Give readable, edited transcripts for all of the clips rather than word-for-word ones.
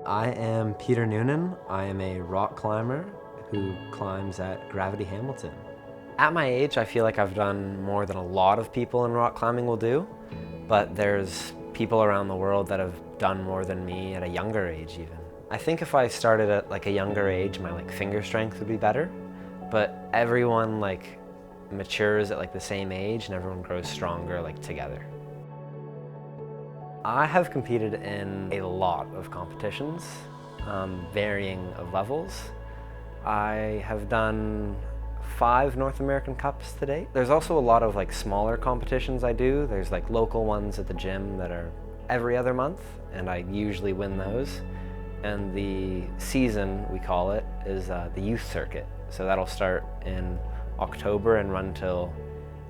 I am Peter Noonan. I am a rock climber who climbs at Gravity Hamilton. At my age, I feel like I've done more than a lot of people in rock climbing will do, but there's people around the world that have done more than me at a younger age even. I think if I started at like a younger age, my finger strength would be better, but everyone matures at the same age and everyone grows stronger together. I have competed in a lot of competitions, varying of levels. I have done 5 North American Cups to date. There's also a lot of smaller competitions I do. There's local ones at the gym that are every other month, and I usually win those. And the season, we call it, is the youth circuit. So that'll start in October and run till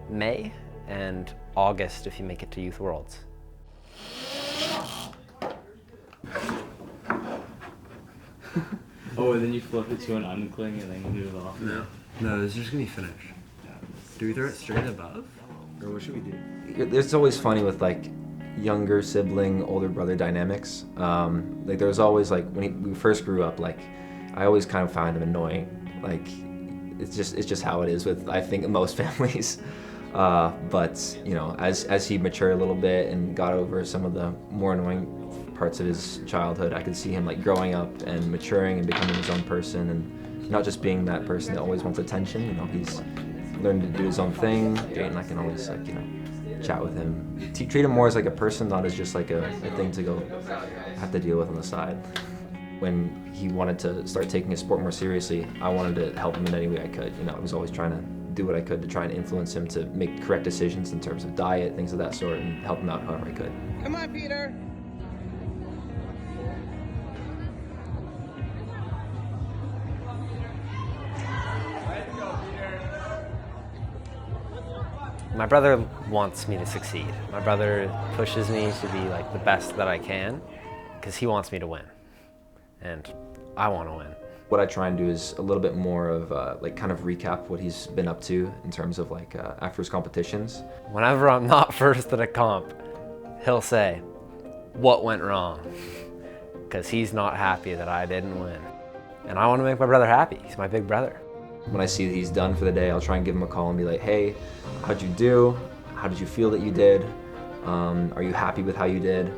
May and August if you make it to Youth Worlds. Oh, and then you flip it to an uncling and then move it off? No, this is just gonna be finished. Do we throw it straight above? Or what should we do? It's always funny with younger sibling, older brother dynamics. There's always when we first grew up, I always kind of found him annoying. It's just how it is with I think most families. But as he matured a little bit and got over some of the more annoying parts of his childhood, I could see him growing up and maturing and becoming his own person and not just being that person that always wants attention. He's learned to do his own thing, and I can always chat with him. Treat him more as a person, not as just a thing to go have to deal with on the side. When he wanted to start taking his sport more seriously, I wanted to help him in any way I could. I was always trying to do what I could to try and influence him to make correct decisions in terms of diet, things of that sort, and help him out however I could. Come on, Peter. My brother wants me to succeed. My brother pushes me to be the best that I can because he wants me to win. And I want to win. What I try and do is a little bit more of kind of recap what he's been up to in terms of after his competitions. Whenever I'm not first at a comp, he'll say, "What went wrong?" Because he's not happy that I didn't win. And I want to make my brother happy. He's my big brother. When I see that he's done for the day, I'll try and give him a call and be like, "Hey, how'd you do? How did you feel that you did? Are you happy with how you did?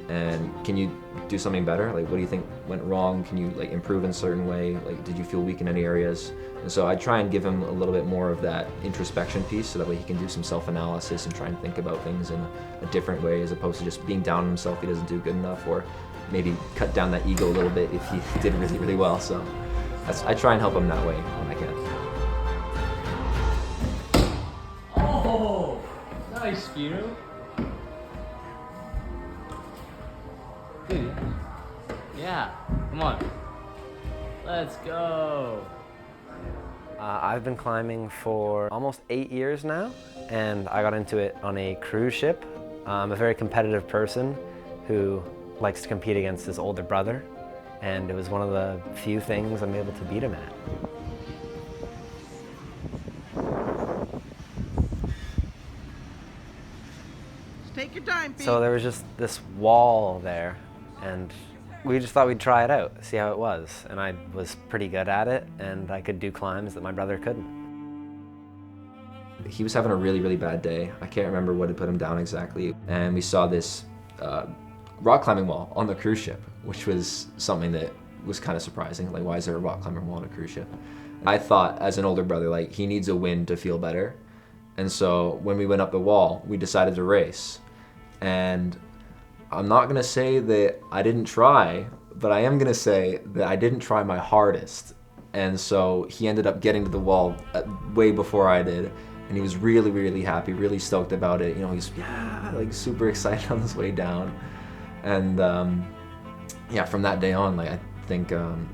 And can you do something better? What do you think went wrong? Can you improve in a certain way? Did you feel weak in any areas?" And so I try and give him a little bit more of that introspection piece so that way he can do some self-analysis and try and think about things in a different way as opposed to just being down on himself if he doesn't do good enough, or maybe cut down that ego a little bit if he did really, really well. So I try and help him that way when I can. Oh, nice, Peter. Good. Yeah, come on. Let's go. I've been climbing for almost 8 years now, and I got into it on a cruise ship. I'm a very competitive person who likes to compete against his older brother, and it was one of the few things I'm able to beat him at. Take your time, Pete. So there was just this wall there, and we just thought we'd try it out, see how it was. And I was pretty good at it, and I could do climbs that my brother couldn't. He was having a really, really bad day. I can't remember what had put him down exactly. And we saw this rock climbing wall on the cruise ship, which was something that was kind of surprising. Why is there a rock climbing wall on a cruise ship? I thought, as an older brother, he needs a win to feel better. And so when we went up the wall, we decided to race. And I'm not gonna say that I didn't try, but I am gonna say that I didn't try my hardest. And so he ended up getting to the wall way before I did. And he was really, really happy, really stoked about it. He's super excited on his way down. And from that day on, I think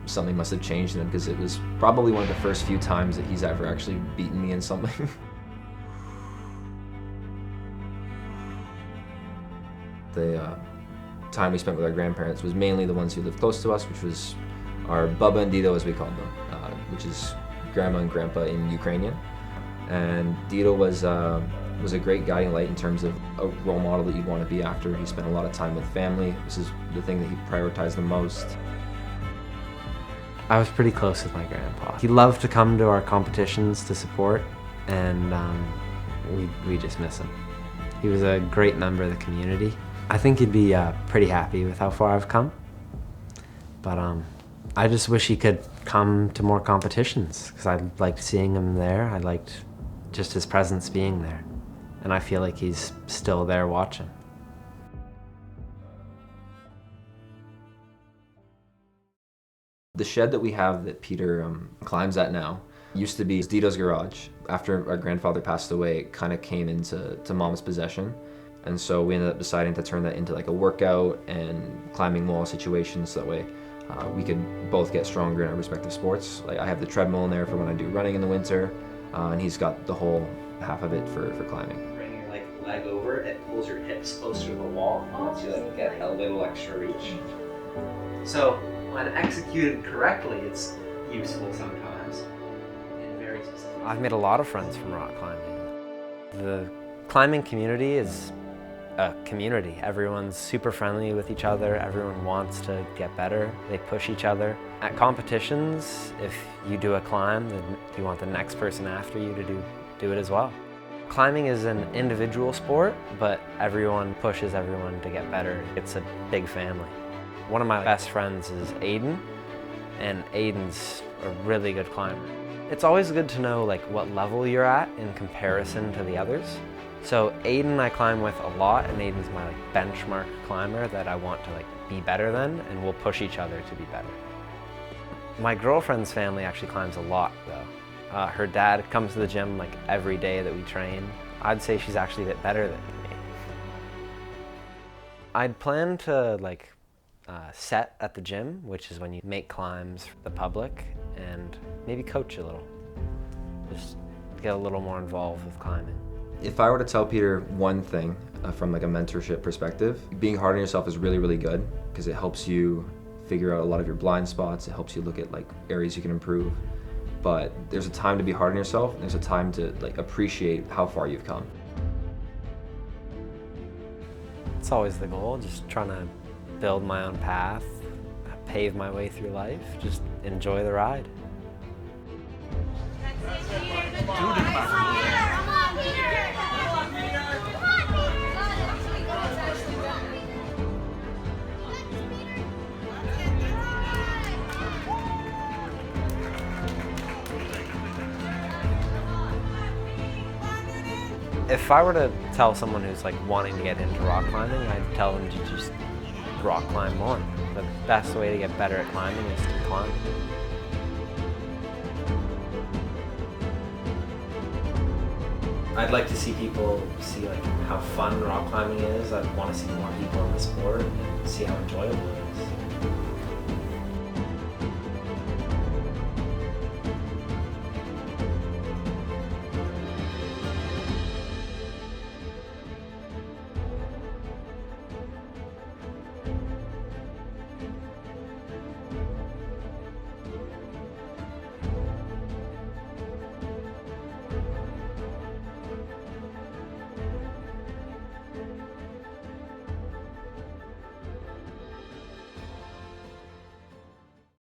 something must have changed in him because it was probably one of the first few times that he's ever actually beaten me in something. The time we spent with our grandparents was mainly the ones who lived close to us, which was our Baba and Dido, as we called them, which is grandma and grandpa in Ukrainian. And Dido was was a great guiding light in terms of a role model that you'd want to be after. He spent a lot of time with family. This is the thing that he prioritized the most. I was pretty close with my grandpa. He loved to come to our competitions to support, and we just miss him. He was a great member of the community. I think he'd be pretty happy with how far I've come, but I just wish he could come to more competitions, because I liked seeing him there. I liked just his presence being there, and I feel like he's still there watching. The shed that we have that Peter climbs at now used to be Dito's garage. After our grandfather passed away, it kind of came into Mom's possession. And so we ended up deciding to turn that into like a workout and climbing wall situation, so that way we could both get stronger in our respective sports. Like, I have the treadmill in there for when I do running in the winter, and he's got the whole half of it for climbing. Bring your leg over, it pulls your hips closer to the wall, lets you get a little extra reach. So when executed correctly, it's useful sometimes. I've made a lot of friends from rock climbing. The climbing community is a community. Everyone's super friendly with each other. Everyone wants to get better. They push each other. At competitions, if you do a climb, then you want the next person after you to do it as well. Climbing is an individual sport, but everyone pushes everyone to get better. It's a big family. One of my best friends is Aiden, and Aiden's a really good climber. It's always good to know what level you're at in comparison to the others. So Aiden I climb with a lot, and Aiden's my benchmark climber that I want to be better than, and we'll push each other to be better. My girlfriend's family actually climbs a lot though. Her dad comes to the gym every day that we train. I'd say she's actually a bit better than me. I'd plan to set at the gym, which is when you make climbs for the public, and maybe coach a little. Just get a little more involved with climbing. If I were to tell Peter one thing from a mentorship perspective, being hard on yourself is really, really good, because it helps you figure out a lot of your blind spots. It helps you look at areas you can improve. But there's a time to be hard on yourself, and there's a time to appreciate how far you've come. It's always the goal, just trying to build my own path, pave my way through life, just enjoy the ride. If I were to tell someone who's wanting to get into rock climbing, I'd tell them to just rock climb more. The best way to get better at climbing is to climb. I'd like to see people see how fun rock climbing is. I'd want to see more people in the sport and see how enjoyable it is.